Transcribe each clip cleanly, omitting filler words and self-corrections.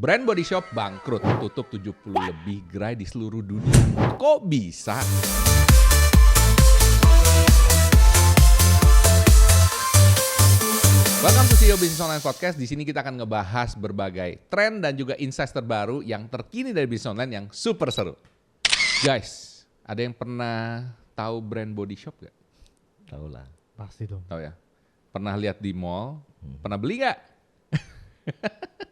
Brand Body Shop bangkrut, tutup 70 lebih gerai di seluruh dunia. Kok bisa? Welcome to CEO Business Online Podcast. Di sini kita akan ngebahas berbagai tren dan juga insights terbaru yang terkini dari bisnis online yang super seru. Guys, ada yang pernah tahu brand Body Shop gak? Tahu lah. Pasti dong. Tahu ya? Pernah lihat di mall? Pernah beli gak?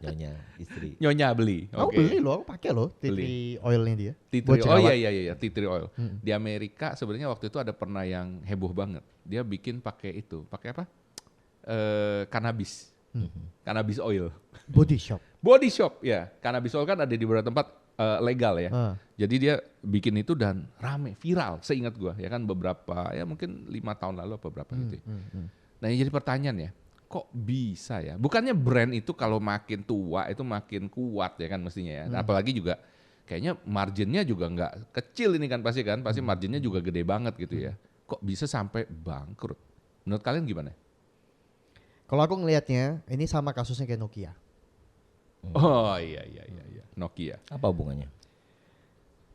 Nyonya istri. Nyonya beli. Aku Oke. beli loh, aku pakai loh tea tree oilnya dia. Tea Buat tree oil, jerawat. iya, tea tree oil. Di Amerika sebenarnya waktu itu ada pernah yang heboh banget. Dia bikin pakai itu, pakai apa? Cannabis. Cannabis oil. Body shop. Body shop, ya. Cannabis oil kan ada di beberapa tempat legal ya. Jadi dia bikin itu dan rame, viral. Seingat gua ya kan beberapa, ya mungkin 5 tahun lalu apa berapa gitu. Ya. Nah yang jadi pertanyaan ya, kok bisa ya? Bukannya brand itu kalau makin tua itu makin kuat ya kan mestinya ya. Apalagi juga kayaknya marginnya juga nggak kecil ini kan pasti marginnya juga gede banget gitu ya. Kok bisa sampai bangkrut? Menurut kalian gimana? Kalau aku ngelihatnya, ini sama kasusnya kayak Nokia. Oh iya. Nokia. Apa hubungannya?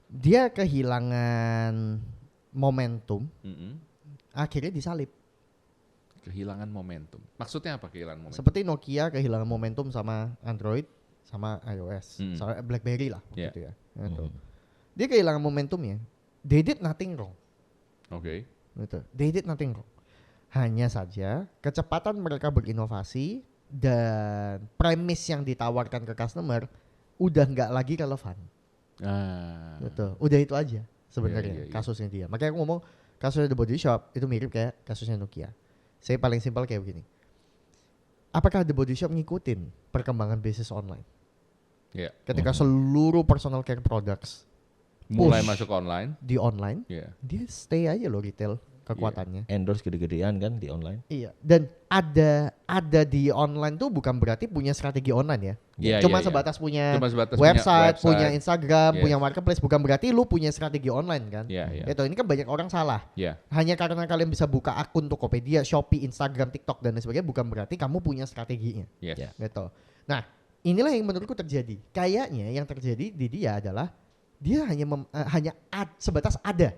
Dia kehilangan momentum, Mm-mm. akhirnya disalip. Kehilangan momentum. Maksudnya apa kehilangan momentum? Seperti Nokia kehilangan momentum sama Android, sama iOS, sama BlackBerry lah Yeah. gitu ya. Gitu. Dia kehilangan momentumnya. They did nothing wrong. Oke. Gitu. They did nothing wrong. Hanya saja kecepatan mereka berinovasi dan premis yang ditawarkan ke customer udah nggak lagi relevan. Gitu. Udah itu aja sebenarnya Iya. kasusnya dia. Makanya aku ngomong kasusnya The Body Shop itu mirip kayak kasusnya Nokia. Saya paling simpel kayak begini. Apakah The Body Shop ngikutin perkembangan bisnis online? Iya. Ketika seluruh personal care products Mulai push masuk online. di online, Iya. dia stay aja loh retail kekuatannya. Endorse gede-gedean kan di online. Iya. Dan ada di online tuh bukan berarti punya strategi online ya. Iya, Cuma iya. sebatas punya Cuma sebatas website, punya Instagram, Yes. punya marketplace, bukan berarti lu punya strategi online kan. Iya. Itu ini kan banyak orang salah. Iya. Hanya karena kalian bisa buka akun Tokopedia, Shopee, Instagram, TikTok dan lain sebagainya bukan berarti kamu punya strateginya. Yes. Ya. Gitu. Nah, inilah yang menurutku terjadi. Kayaknya yang terjadi di dia adalah dia hanya sebatas ada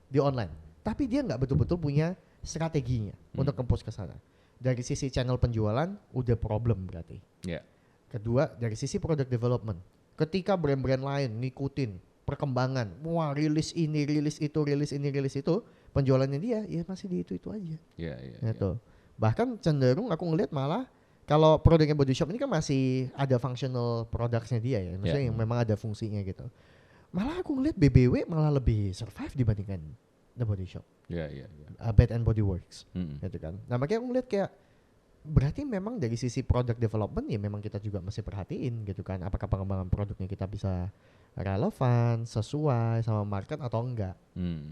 di online. Tapi dia nggak betul-betul punya strateginya untuk nge-push ke sana. Dari sisi channel penjualan udah problem berarti. Iya. Kedua, dari sisi product development. Ketika brand-brand lain ngikutin perkembangan, wah rilis ini, rilis itu, rilis ini, rilis itu, penjualannya dia ya masih di itu aja. Iya. Gitu. Bahkan cenderung aku ngelihat malah kalau produknya Body Shop ini kan masih ada functional productsnya dia ya, maksudnya yang memang ada fungsinya gitu. Malah aku ngelihat BBW malah lebih survive dibandingkan The Body Shop. Iya. Bath and Body Works, gitu kan. Nah makanya aku ngeliat kayak berarti memang dari sisi product development ya memang kita juga mesti perhatiin gitu kan. Apakah pengembangan produknya kita bisa relevan, sesuai sama market atau enggak,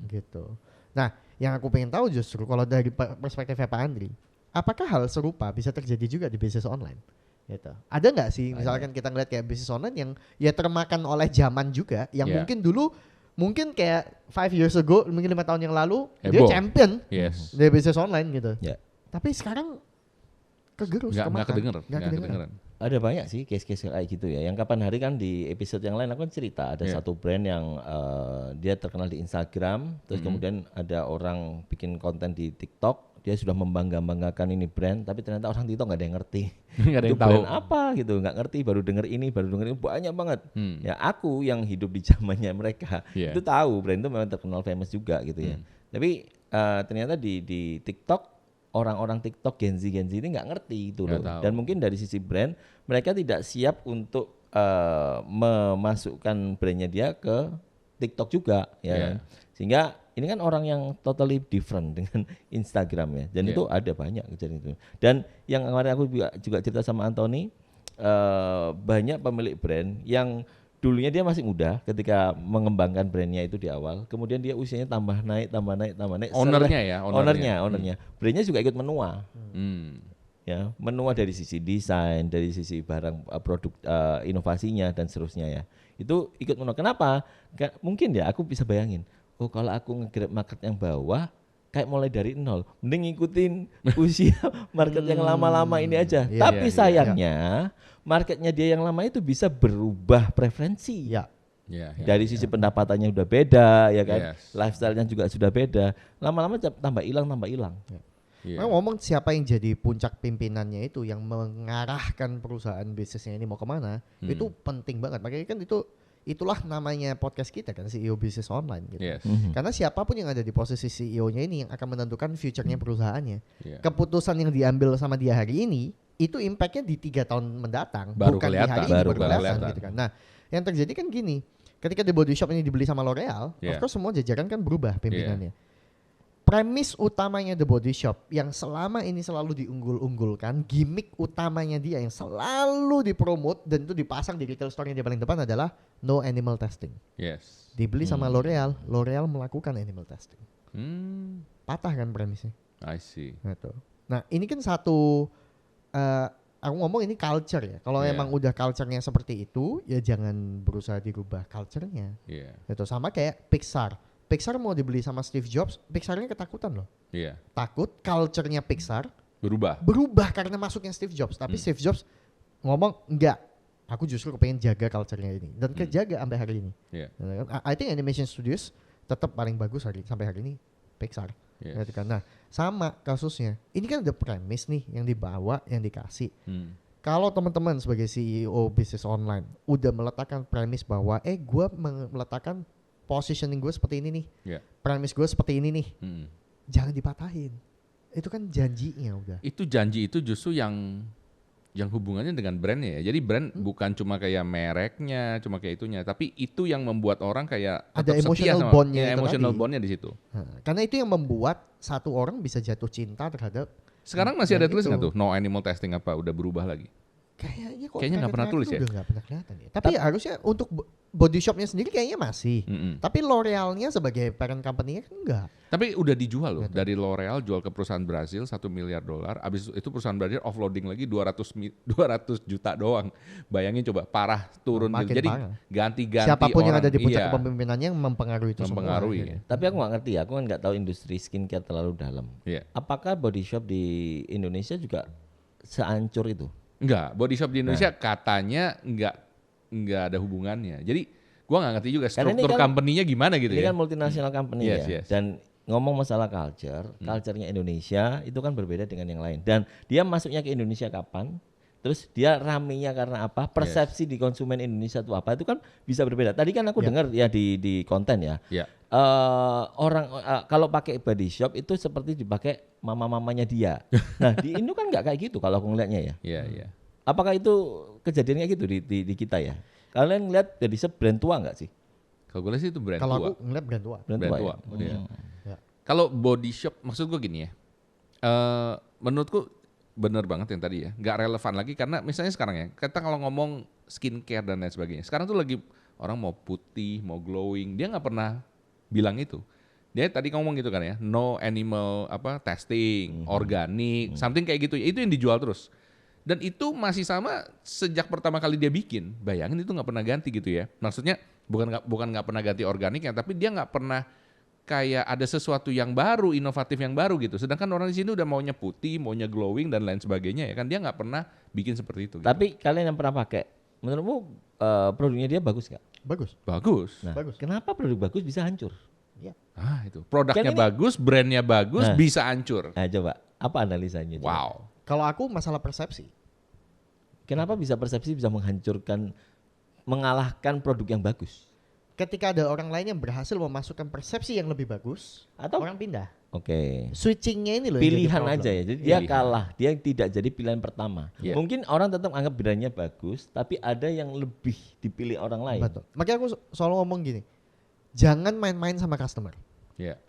gitu. Nah yang aku pengen tahu justru kalau dari perspektifnya Pak Andri, apakah hal serupa bisa terjadi juga di bisnis online? Gitu. Ada nggak sih misalkan kita ngeliat kayak bisnis online yang ya termakan oleh zaman juga, yang mungkin dulu mungkin kayak 5 years ago, mungkin 5 tahun yang lalu dia champion dari bisnis online gitu. Ya. Tapi sekarang kegerus, Nggak kedengeran. Ada banyak sih case-case kayak gitu ya. Yang kapan hari kan di episode yang lain aku kan cerita ada satu brand yang dia terkenal di Instagram, terus kemudian ada orang bikin konten di TikTok, dia sudah membanggakan ini brand, tapi ternyata orang TikTok nggak ada yang ngerti. Nggak ada itu yang tahu. brand apa gitu, nggak ngerti, baru denger ini banyak banget. Ya aku yang hidup di zamannya mereka itu tahu brand itu memang terkenal famous juga gitu ya. Tapi ternyata di TikTok orang-orang TikTok Gen Z ini nggak ngerti itu loh. Dan mungkin dari sisi brand mereka tidak siap untuk memasukkan brandnya dia ke TikTok juga ya kan? Sehingga ini kan orang yang totally different dengan Instagram ya, dan itu ada banyak kejadian itu. Dan yang kemarin aku juga cerita sama Anthony, banyak pemilik brand yang dulunya dia masih muda ketika mengembangkan brandnya itu di awal, kemudian dia usianya tambah naik. Ownernya, brandnya juga ikut menua. Ya, menua dari sisi desain, dari sisi barang produk inovasinya dan seterusnya ya. Itu ikut menua. Kenapa? Mungkin ya aku bisa bayangin. Oh kalau aku nge-grab market yang bawah, kayak mulai dari nol. Mending ngikutin usia market yang lama-lama ini aja. Tapi sayangnya marketnya dia yang lama itu bisa berubah preferensi. Dari sisi pendapatannya udah beda, ya kan? Lifestyle-nya juga sudah beda. Lama-lama tambah hilang. Ngomong siapa yang jadi puncak pimpinannya itu yang mengarahkan perusahaan bisnisnya ini mau kemana, itu penting banget. Makanya kan itulah namanya podcast kita kan, CEO Bisnis Online gitu. Karena siapapun yang ada di posisi CEO-nya ini yang akan menentukan future-nya perusahaannya. Keputusan yang diambil sama dia hari ini itu impact-nya di 3 tahun mendatang, baru bukan kelihatan, di hari ini baru kelihatan gitu kan. Nah, yang terjadi kan gini, ketika The Body Shop ini dibeli sama L'Oreal, of course semua jajaran kan berubah pimpinannya. Premis utamanya The Body Shop yang selama ini selalu diunggul-unggulkan, gimmick utamanya dia yang selalu dipromot dan itu dipasang di retail store yang dia paling depan adalah no animal testing. Dibeli sama L'Oreal, L'Oreal melakukan animal testing. Patah kan premisnya. I see. Gitu. Nah, ini kan satu aku ngomong ini culture ya. Kalau emang udah culture-nya seperti itu, ya jangan berusaha dirubah culture-nya. Gitu. Sama kayak Pixar. Pixar mau dibeli sama Steve Jobs, Pixar-nya ketakutan loh. Takut culture-nya Pixar berubah karena masuknya Steve Jobs. Tapi Steve Jobs ngomong enggak, aku justru kepengen jaga culture-nya ini dan kejaga sampai hari ini. I think animation studios tetap paling bagus sampai hari ini Pixar. Nah, sama kasusnya. Ini kan ada premis nih yang dibawa, yang dikasih. Kalau teman-teman sebagai CEO bisnis online udah meletakkan premis bahwa gue meletakkan positioning gue seperti ini nih, premis gue seperti ini nih, jangan dipatahin. Itu kan janjinya udah. Itu janji itu justru yang hubungannya dengan brandnya ya. Jadi brand bukan cuma kayak mereknya, cuma kayak itunya, tapi itu yang membuat orang kayak ada emotional bondnya, emotional bondnya di situ. Karena itu yang membuat satu orang bisa jatuh cinta terhadap. Sekarang masih ada tulis nggak tuh no animal testing apa udah berubah lagi? Kayaknya nggak pernah tulis ya. Udah nggak pernah kelihatan ya. Tapi harusnya untuk Body Shopnya sendiri kayaknya masih. Tapi L'Orealnya sebagai parent company-nya kan enggak. Tapi udah dijual loh. Dari L'Oreal jual ke perusahaan Brazil $1 miliar. Abis itu perusahaan Brazil offloading lagi 200 juta doang. Bayangin coba parah turun. Jadi ganti-ganti siapapun orang. Yang ada di puncak kepemimpinannya yang mempengaruhi itu semua. Tapi aku nggak ngerti ya. Aku kan nggak tahu industri skincare terlalu dalam. Apakah Body Shop di Indonesia juga sehancur itu? Enggak. Body Shop di Indonesia katanya enggak ada hubungannya. Jadi gua nggak ngerti juga struktur company-nya gimana gitu ini ya. Ini kan multinasional company ya. Dan ngomong masalah culture-nya Indonesia itu kan berbeda dengan yang lain. Dan dia masuknya ke Indonesia kapan? Terus dia ramenya karena apa? Persepsi di konsumen Indonesia itu apa? Itu kan bisa berbeda. Tadi kan aku dengar ya di konten ya. Orang kalau pakai Body Shop itu seperti dipakai mama-mamanya dia. Nah, di Indo kan nggak kayak gitu kalau aku ngelihatnya ya. Apakah itu kejadiannya gitu di kita ya? Kalian ngeliat Body Shop brand tua nggak sih? Kalau gue lihat sih itu brand tua. Kalau aku ngeliat brand tua. Brand tua. Kalau Body Shop, maksud gue gini ya. Menurutku bener banget yang tadi ya. Nggak relevan lagi karena misalnya sekarang ya. Kita kalau ngomong skincare dan lain sebagainya. Sekarang tuh lagi orang mau putih, mau glowing. Dia nggak pernah bilang itu. Dia tadi ngomong gitu kan ya. No animal testing, organik, something kayak gitu. Itu yang dijual terus. Dan itu masih sama sejak pertama kali dia bikin. Bayangin itu nggak pernah ganti gitu ya. Maksudnya bukan nggak pernah ganti organiknya, tapi dia nggak pernah kayak ada sesuatu yang baru, inovatif yang baru gitu. Sedangkan orang di sini udah maunya putih, maunya glowing dan lain sebagainya ya kan. Dia nggak pernah bikin seperti itu. Tapi kalian yang pernah pakai, menurutmu produknya dia bagus nggak? Bagus. Nah, kenapa produk bagus bisa hancur? Ya. Itu produknya bagus, brandnya bagus, bisa hancur. Nah coba, apa analisanya? Wow. Kalau aku masalah persepsi. Kenapa bisa persepsi bisa menghancurkan, mengalahkan produk yang bagus? Ketika ada orang lain yang berhasil memasukkan persepsi yang lebih bagus, atau orang pindah. Switchingnya ini loh. Pilihan aja ya. Jadi dia kalah, dia tidak jadi pilihan pertama. Mungkin orang tetap anggap brandnya bagus, tapi ada yang lebih dipilih orang lain. Betul. Makanya aku selalu ngomong gini, jangan main-main sama customer.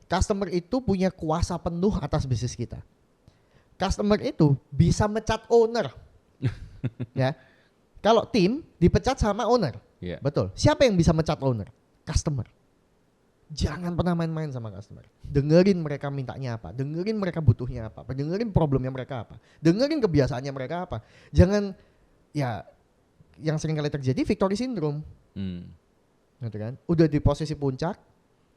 Customer itu punya kuasa penuh atas bisnis kita. Customer itu bisa mecat owner. Ya. Kalau tim dipecat sama owner. Betul. Siapa yang bisa mecat owner? Customer. Jangan pernah main-main sama customer. Dengerin mereka mintanya apa, dengerin mereka butuhnya apa, dengerin problemnya mereka apa, dengerin kebiasaannya mereka apa. Jangan ya yang sering kali terjadi victory syndrome. Gitu kan? Udah di posisi puncak,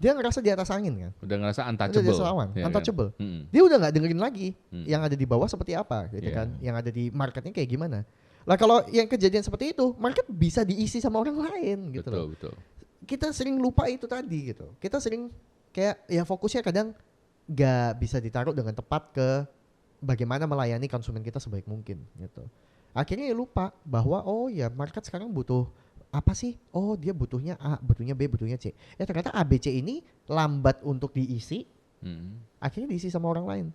Dia ngerasa di atas angin kan. Udah ngerasa untouchable. Udah di atas awan, untouchable. Kan? Dia udah nggak dengerin lagi yang ada di bawah seperti apa gitu kan. Yang ada di marketnya kayak gimana. Lah kalau yang kejadian seperti itu, market bisa diisi sama orang lain gitu loh. Betul. Kita sering lupa itu tadi gitu. Kita sering kayak ya fokusnya kadang nggak bisa ditaruh dengan tepat ke bagaimana melayani konsumen kita sebaik mungkin gitu. Akhirnya ya lupa bahwa oh ya market sekarang butuh apa sih? Oh dia butuhnya A, butuhnya B, butuhnya C. Ya ternyata A, B, C ini lambat untuk diisi. Akhirnya diisi sama orang lain.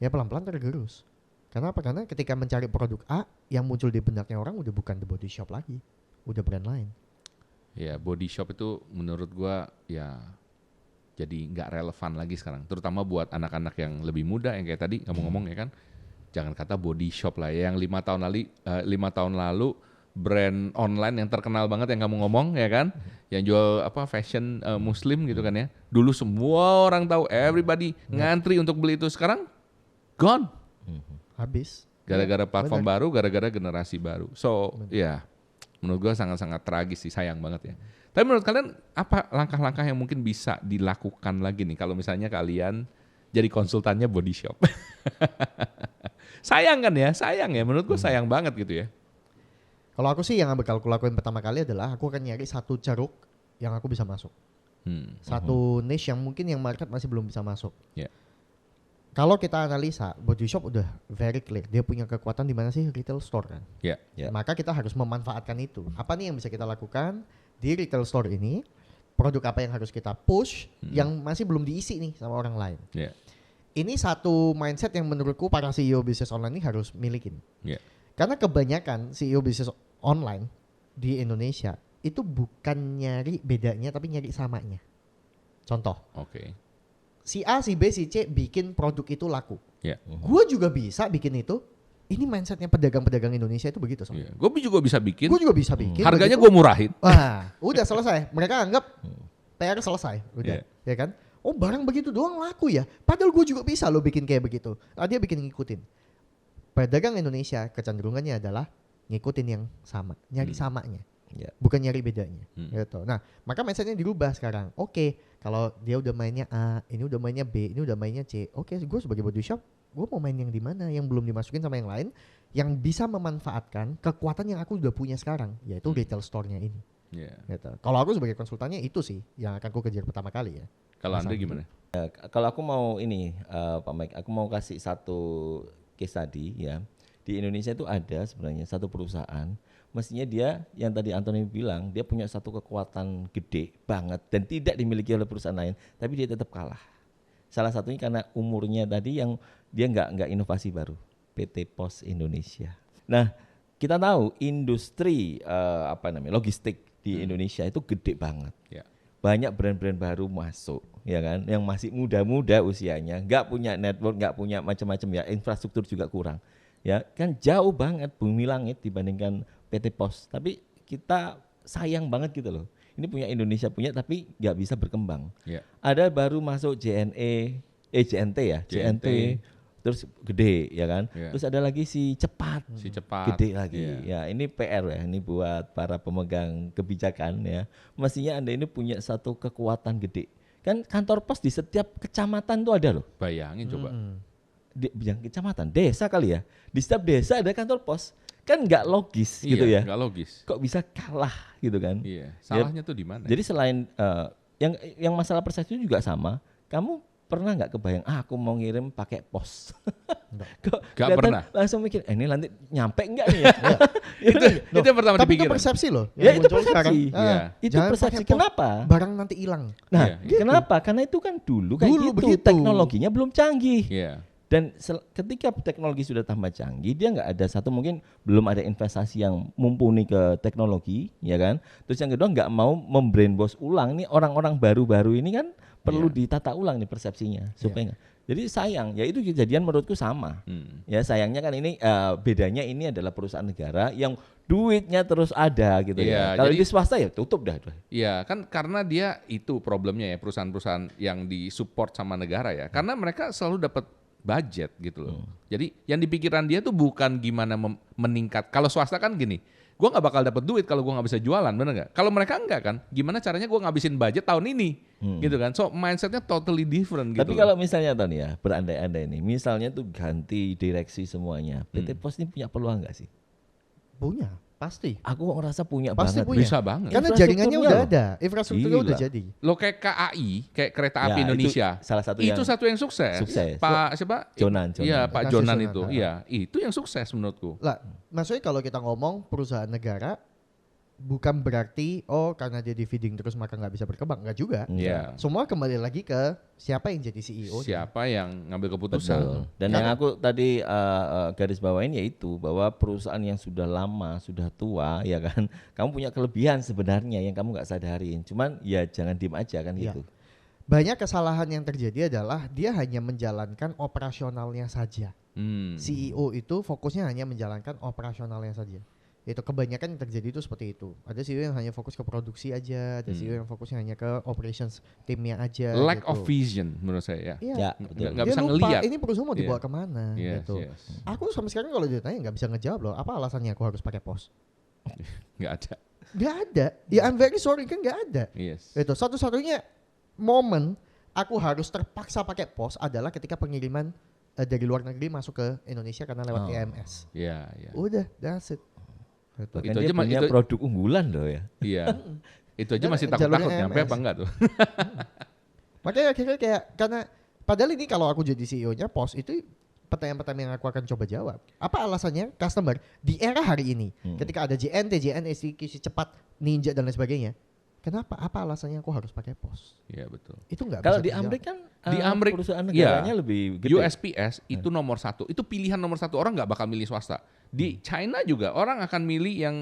Ya pelan-pelan tergerus. Karena apa? Karena ketika mencari produk A, yang muncul di benaknya orang udah bukan The Body Shop lagi. Udah brand lain. Ya Body Shop itu menurut gua ya jadi nggak relevan lagi sekarang. Terutama buat anak-anak yang lebih muda yang kayak tadi kamu ngomong ya kan. Jangan kata Body Shop lah ya, yang 5 tahun lalu brand online yang terkenal banget yang kamu ngomong ya kan, yang jual apa fashion muslim gitu kan ya. Dulu semua orang tahu, everybody ngantri untuk beli itu. Sekarang gone. Habis. Gara-gara platform baru, gara-gara generasi baru. So ya menurut gue sangat-sangat tragis sih, sayang banget ya. Tapi menurut kalian apa langkah-langkah yang mungkin bisa dilakukan lagi nih kalau misalnya kalian jadi konsultannya Body Shop? Sayang kan ya, sayang ya. Menurut gue sayang banget gitu ya. Kalau aku sih yang bakal aku lakuin pertama kali adalah aku akan nyari satu ceruk yang aku bisa masuk. Satu niche yang mungkin yang market masih belum bisa masuk. Yeah. Kalau kita analisa, Body Shop udah very clear. Dia punya kekuatan di mana sih? Retail store kan. Yeah. Yeah. Maka kita harus memanfaatkan itu. Apa nih yang bisa kita lakukan di retail store ini? Produk apa yang harus kita push yang masih belum diisi nih sama orang lain. Yeah. Ini satu mindset yang menurutku para CEO bisnis online ini harus milikin. Yeah. Karena kebanyakan CEO bisnis online di Indonesia itu bukan nyari bedanya tapi nyari samanya. Contoh. Oke. Si A, si B, si C bikin produk itu laku. Yeah. Gue juga bisa bikin itu. Ini mindsetnya pedagang-pedagang Indonesia itu begitu soalnya. Yeah. Gue juga bisa bikin. Gue juga bisa bikin. Harganya gue murahin. Wah, udah selesai. Mereka anggap PR selesai. Udah, ya kan? Oh barang begitu doang laku ya. Padahal gue juga bisa loh bikin kayak begitu. Nah, dia bikin ngikutin. Pedagang Indonesia kecenderungannya adalah ngikutin yang sama, nyari samanya, bukan nyari bedanya. Gitu. Nah, maka mindsetnya dirubah sekarang. Oke, kalau dia udah mainnya A, ini udah mainnya B, ini udah mainnya C. Oke, gue sebagai Body Shop, gue mau main yang di mana, yang belum dimasukin sama yang lain, yang bisa memanfaatkan kekuatan yang aku udah punya sekarang, yaitu retail store-nya ini. Gitu. Kalau aku sebagai konsultannya itu sih yang akan aku kejar pertama kali ya. Kalau Andre gimana? Ya, kalau aku mau ini, Pak Mike, aku mau kasih satu case tadi ya. Di Indonesia itu ada sebenarnya satu perusahaan, mestinya dia yang tadi Anthony bilang, dia punya satu kekuatan gede banget dan tidak dimiliki oleh perusahaan lain, tapi dia tetap kalah. Salah satunya karena umurnya tadi yang dia nggak inovasi baru, PT Pos Indonesia. Nah, kita tahu industri logistik di Indonesia itu gede banget. Yeah. Banyak brand-brand baru masuk, ya kan, yang masih muda-muda usianya, nggak punya network, nggak punya macam-macam ya, infrastruktur juga kurang, ya kan, jauh banget bumi langit dibandingkan PT Pos. Tapi kita sayang banget gitu loh, ini punya Indonesia punya tapi nggak bisa berkembang. Yeah. Ada baru masuk JNT, terus gede, ya kan, terus ada lagi si cepat, gede lagi, ya ini PR ya, ini buat para pemegang kebijakan ya, mestinya Anda ini punya satu kekuatan gede, kan kantor pos di setiap kecamatan tuh ada loh. Bayangin coba. Yang kecamatan, desa kali ya, di setiap desa ada kantor pos, kan nggak logis gitu ya. Nggak logis. Kok bisa kalah gitu kan? Iya. Salahnya tuh di mana? Jadi selain yang masalah persepsi juga sama, kamu pernah nggak kebayang aku mau ngirim pakai pos? Gak pernah. Langsung mikir ini nanti nyampe enggak nih ya? Itu yang pertama tapi dipikirin. itu persepsi loh. Ya itu persepsi. Itu Jangan persepsi. Kenapa? Barang nanti hilang. Nah, kenapa? Karena itu kan dulu kayak gitu. Begitu. Teknologinya belum canggih. Dan ketika teknologi sudah tambah canggih, dia nggak ada satu, mungkin belum ada investasi yang mumpuni ke teknologi, ya kan? Terus yang kedua nggak mau membrainwash ulang nih orang-orang baru-baru ini kan, perlu ditata ulang nih persepsinya supaya jadi sayang, ya itu kejadian menurutku sama. Ya sayangnya kan ini bedanya ini adalah perusahaan negara yang duitnya terus ada gitu ya. Kalau di swasta ya tutup dah. Iya kan, karena dia itu problemnya ya, perusahaan-perusahaan yang disupport sama negara ya. Karena mereka selalu dapat budget gitu loh. Jadi yang di pikiran dia tuh bukan gimana meningkat. Kalau swasta kan gini, gue nggak bakal dapet duit kalau gue nggak bisa jualan, bener nggak? Kalau mereka enggak kan, gimana caranya gue ngabisin budget tahun ini, gitu kan? So mindsetnya totally different. Tapi gitu kalau misalnya Tony ya, berandai-andai nih, misalnya tuh ganti direksi semuanya, PT Pos ini punya peluang nggak sih? Punya, pasti. Aku kok ngerasa punya Pasti banget. punya. Bisa banget. Karena jaringannya udah ada, infrastrukturnya Gila. udah jadi. Lo kayak KAI, kayak Kereta Ya, Api itu Indonesia, salah satu itu yang satu yang sukses. sukses. Pak siapa? Jonan. Iya, Pak Ignatius Jonan Jonan, itu. Iya, itu yang sukses menurutku. Lah, maksudnya kalau kita ngomong perusahaan negara, bukan berarti karena dia dividing terus maka nggak bisa berkembang, nggak juga. Iya. Semua kembali lagi ke siapa yang jadi CEO. Siapa yang ngambil keputusan? Betul. Dan yang aku tadi garis bawain yaitu bahwa perusahaan yang sudah lama, sudah tua, ya kan, kamu punya kelebihan sebenarnya yang kamu nggak sadarin. Cuman ya jangan diem aja kan Ya. gitu. Banyak kesalahan yang terjadi adalah dia hanya menjalankan operasionalnya saja. CEO itu fokusnya hanya menjalankan operasionalnya saja. Itu kebanyakan yang terjadi itu seperti itu. Ada CEO yang hanya fokus ke produksi aja, ada CEO yang fokusnya hanya ke operations timnya aja. Lack gitu. of vision menurut saya. Iya. Ya, Nggak Dia bisa lupa ngelihat. ini perusahaan mau dibawa Iya. kemana Yes, gitu. yes. Aku sampai sekarang kalau ditanya nggak bisa ngejawab loh. Apa alasannya aku harus pakai pos? Nggak ada. Nggak ada. Ya I'm very sorry kan nggak ada. Yes. Itu satu-satunya momen aku harus terpaksa pakai pos adalah ketika pengiriman dari luar negeri masuk ke Indonesia karena lewat EMS. Iya, iya. Udah, that's it. Gitu. Bahkan Itu dia aja punya produk unggulan loh ya. Iya. Itu aja Dan masih takut-takut jalurnya nyampe MS. apa enggak tuh? Makanya akhirnya kayak karena padahal ini kalau aku jadi CEO-nya pos itu pertanyaan-pertanyaan yang aku akan coba jawab. Apa alasannya customer di era hari ini ketika ada JNT, JNS, cepat, Ninja dan lain sebagainya. Kenapa? Apa alasannya aku harus pakai pos? Iya, betul. Itu nggak Kalau bisa di dijawab. Amerika kan Di Amerika, perusahaan negaranya lebih gede. USPS itu nomor satu. Itu pilihan nomor satu, orang nggak bakal milih swasta. Di China juga orang akan milih yang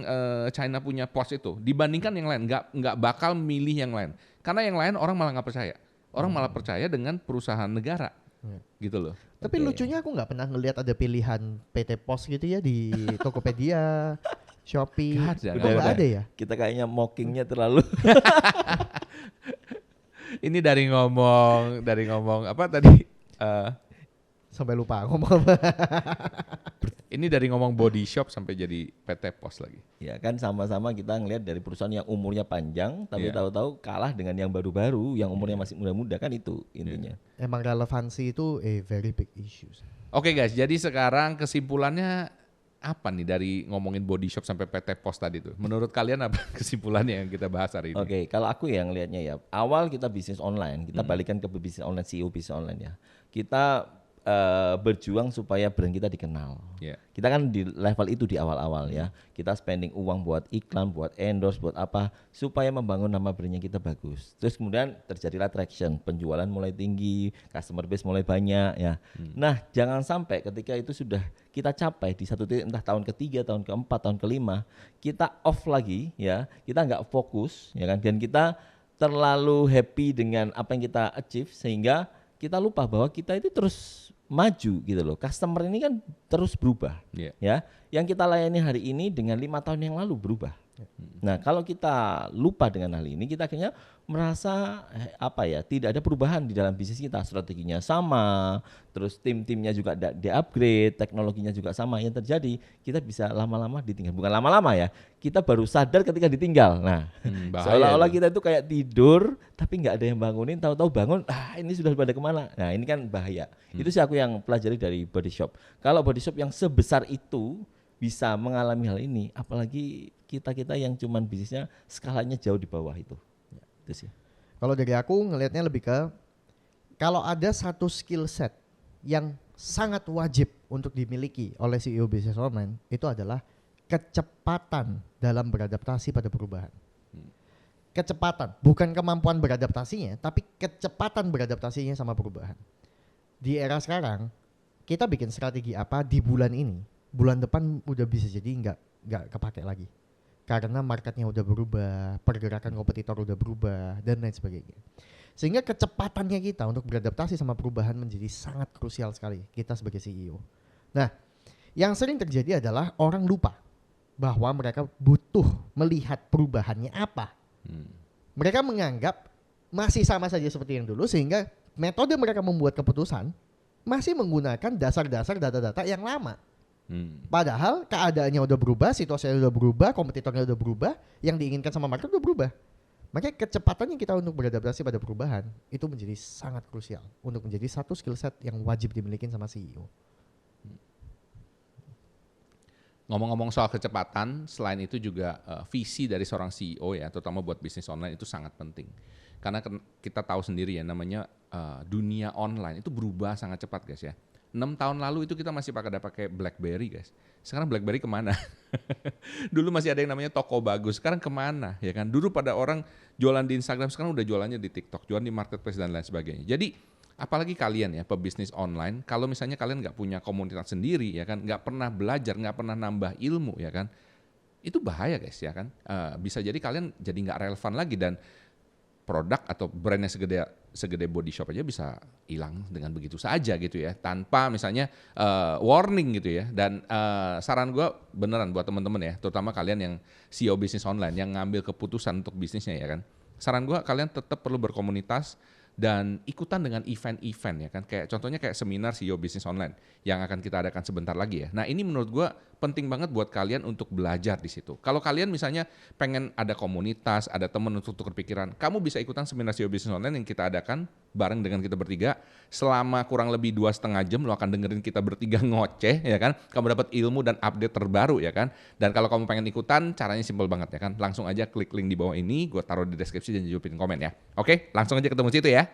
China punya pos itu dibandingkan yang lain. Nggak bakal milih yang lain. Karena yang lain orang malah nggak percaya. Orang malah percaya dengan perusahaan negara. Gitu loh. Tapi lucunya aku nggak pernah ngelihat ada pilihan PT Pos gitu ya di Tokopedia, Shopee. Nggak ada, Nggak ada ya? Kita kayaknya mockingnya terlalu. Ini dari ngomong apa tadi? Sampai lupa ngomong apa. Ini dari ngomong body shop sampai jadi PT Pos lagi. Ya kan sama-sama kita ngelihat dari perusahaan yang umurnya panjang tapi Iya. tahu-tahu kalah dengan yang baru-baru yang umurnya masih muda-muda kan itu intinya. Emang relevansi itu a very big issue. Oke guys, jadi sekarang kesimpulannya apa nih dari ngomongin body shop sampai PT Pos tadi tuh? Menurut kalian apa kesimpulannya yang kita bahas hari ini? Oke, kalau aku yang lihatnya ya, awal kita bisnis online, kita balikan ke bisnis online, CEO bisnis online ya. Kita berjuang supaya brand kita dikenal. Yeah. Kita kan di level itu di awal-awal ya. Kita spending uang buat iklan, buat endorse, buat apa supaya membangun nama brandnya kita bagus. Terus kemudian terjadilah traction, penjualan mulai tinggi, customer base mulai banyak ya. Nah, jangan sampai ketika itu sudah kita capai di satu titik entah tahun ketiga, tahun keempat, tahun kelima, kita off lagi ya. Kita nggak fokus ya kan, dan kita terlalu happy dengan apa yang kita achieve sehingga kita lupa bahwa kita itu terus maju gitu loh. Customer ini kan terus berubah. Yeah. Ya, yang kita layani hari ini dengan 5 tahun yang lalu berubah. Nah, kalau kita lupa dengan hal ini, kita akhirnya merasa tidak ada perubahan di dalam bisnis kita. Strateginya sama, terus tim-timnya juga di-upgrade, teknologinya juga sama. Yang terjadi, kita bisa lama-lama ditinggal. Bukan lama-lama ya, kita baru sadar ketika ditinggal. Nah, seolah-olah kita itu kayak tidur, tapi nggak ada yang bangunin, tahu-tahu bangun, ini sudah pada kemana? Nah, ini kan bahaya. Itu sih aku yang pelajari dari Body Shop. Kalau Body Shop yang sebesar itu bisa mengalami hal ini, apalagi kita yang cuman bisnisnya skalanya jauh di bawah itu. Itu sih. Kalau dari aku ngelihatnya lebih ke kalau ada satu skill set yang sangat wajib untuk dimiliki oleh CEO bisnis online itu adalah kecepatan dalam beradaptasi pada perubahan. Kecepatan, bukan kemampuan beradaptasinya, tapi kecepatan beradaptasinya sama perubahan. Di era sekarang, kita bikin strategi apa di bulan ini, bulan depan udah bisa jadi nggak kepake lagi. Karena marketnya udah berubah, pergerakan kompetitor udah berubah, dan lain sebagainya. Sehingga kecepatannya kita untuk beradaptasi sama perubahan menjadi sangat krusial sekali kita sebagai CEO. Nah, yang sering terjadi adalah orang lupa bahwa mereka butuh melihat perubahannya apa. Mereka menganggap masih sama saja seperti yang dulu, sehingga metode mereka membuat keputusan masih menggunakan dasar-dasar data-data yang lama. Padahal keadaannya udah berubah, situasinya udah berubah, kompetitornya udah berubah, yang diinginkan sama market udah berubah. Makanya kecepatan yang kita untuk beradaptasi pada perubahan itu menjadi sangat krusial untuk menjadi satu skill set yang wajib dimiliki sama CEO. Ngomong-ngomong soal kecepatan, selain itu juga visi dari seorang CEO ya, terutama buat bisnis online itu sangat penting. Karena kita tahu sendiri ya, namanya dunia online itu berubah sangat cepat guys ya. 6 tahun lalu itu kita masih pakai BlackBerry guys. Sekarang BlackBerry kemana? Dulu masih ada yang namanya toko bagus, sekarang kemana ya kan? Dulu pada orang jualan di Instagram, sekarang udah jualannya di TikTok, jualan di marketplace dan lain sebagainya. Jadi apalagi kalian ya pebisnis online, kalau misalnya kalian nggak punya komunitas sendiri ya kan, nggak pernah belajar, nggak pernah nambah ilmu ya kan, itu bahaya guys ya kan. Bisa jadi kalian jadi nggak relevan lagi dan produk atau brandnya segede body shop aja bisa hilang dengan begitu saja gitu ya, tanpa misalnya warning gitu ya. Dan saran gue beneran buat teman-teman ya, terutama kalian yang CEO bisnis online yang ngambil keputusan untuk bisnisnya ya kan, saran gue kalian tetap perlu berkomunitas dan ikutan dengan event-event ya kan, kayak contohnya kayak seminar CEO bisnis online yang akan kita adakan sebentar lagi ya. Nah ini menurut gue penting banget buat kalian untuk belajar di situ. Kalau kalian misalnya pengen ada komunitas, ada temen untuk tukar pikiran, kamu bisa ikutan seminar CEO bisnis online yang kita adakan bareng dengan kita bertiga selama kurang lebih 2,5 jam. Lo akan dengerin kita bertiga ngoceh ya kan, kamu dapat ilmu dan update terbaru ya kan. Dan kalau kamu pengen ikutan, caranya simple banget ya kan, langsung aja klik link di bawah ini, gue taruh di deskripsi dan jawabin komen ya. Oke, langsung aja ketemu situ ya.